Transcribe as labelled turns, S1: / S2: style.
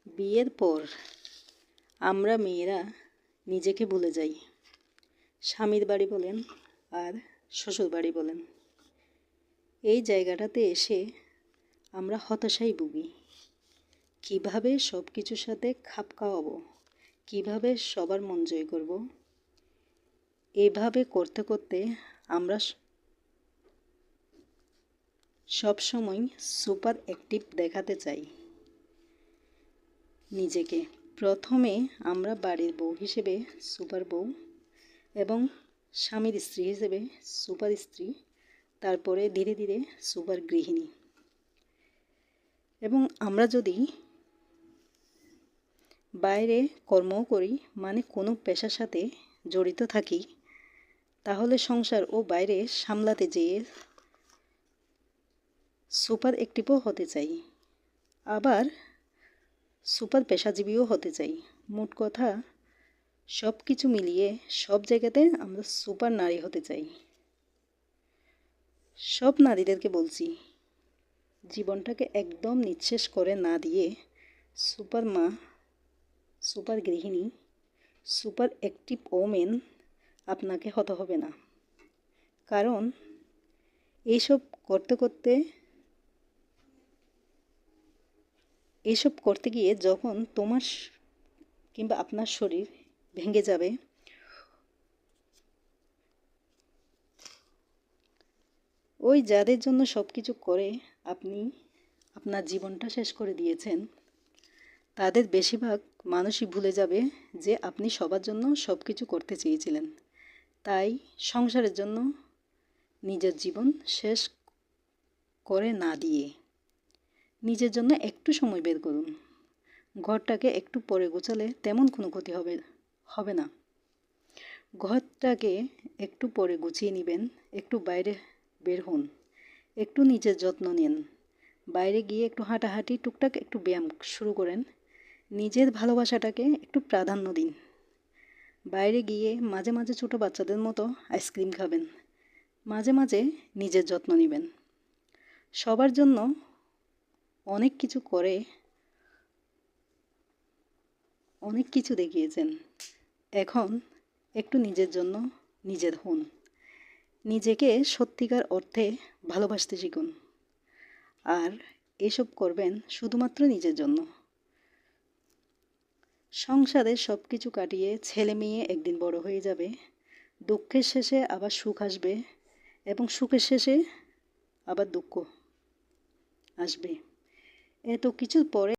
S1: বিয়ের পর আমরা মেয়েরা নিজেকে ভুলে যাই। স্বামীর বাড়ি বলেন আর শ্বশুর বাড়ি বলেন, এই জায়গাটাতে এসে আমরা হতাশায় ভুগি। কীভাবে সব কিছুর সাথে খাপ খাওয়াবো, কীভাবে সবার মন জয় করব, এইভাবে করতে করতে আমরা সবসময় সুপার অ্যাক্টিভ দেখাতে চাই নিজেকে। প্রথমে আমরা বাড়ির বউ হিসেবে সুপার বউ এবং স্বামীর স্ত্রী হিসেবে সুপার স্ত্রী, তারপরে ধীরে ধীরে সুপার গৃহিণী। এবং আমরা যদি বাইরে কর্মও করি, মানে কোনো পেশার সাথে জড়িত থাকি, তাহলে সংসার ও বাইরে সামলাতে যেয়ে সুপার অ্যাক্টিভও হতে চাই, আবার সুপার পেশাজীবীও হতে চাই। মোট কথা, সব কিছু মিলিয়ে সব জায়গাতে আমরা সুপার নারী হতে চাই। সব নারীদেরকে বলছি, জীবনটাকে একদম নিঃশেষ করে না দিয়ে সুপার মা, সুপার গৃহিণী, সুপার অ্যাক্টিভ ওমেন আপনাকে হতে হবে না। কারণ এইসব করতে গিয়ে যখন তোমার কিংবা আপনার শরীর ভেঙে যাবে, ওই যাদের জন্য সব কিছু করে আপনি আপনার জীবনটা শেষ করে দিয়েছেন, তাদের বেশিরভাগ মানুষই ভুলে যাবে যে আপনি সবার জন্য সব কিছু করতে চেয়েছিলেন। তাই সংসারের জন্য নিজের জীবন শেষ করে না দিয়ে নিজের জন্য একটু সময় বের করুন। ঘরটাকে একটু পরে গোছালে তেমন কোনো ক্ষতি হবে না। ঘরটাকে একটু পরে গুছিয়ে নেবেন, একটু বাইরে বের হন, একটু নিজের যত্ন নিন, বাইরে গিয়ে একটু হাঁটাহাঁটি, টুকটাক একটু ব্যায়াম শুরু করেন। নিজের ভালোবাসাটাকে একটু প্রাধান্য দিন। বাইরে গিয়ে মাঝে মাঝে ছোটো বাচ্চাদের মতো আইসক্রিম খাবেন, মাঝে মাঝে নিজের যত্ন নেবেন। সবার জন্য অনেক কিছু করে, অনেক কিছু দেখিয়েছেন, এখন একটু নিজের জন্য নিজের হন। নিজেকে সত্যিকার অর্থে ভালোবাসতে শিখুন। আর এসব করবেন শুধুমাত্র নিজের জন্য। সংসারে সব কিছু কাটিয়ে ছেলে মেয়ে একদিন বড় হয়ে যাবে, দুঃখের শেষে আবার সুখ আসবে এবং সুখের শেষে আবার দুঃখ আসবে। এত কিছুর পরে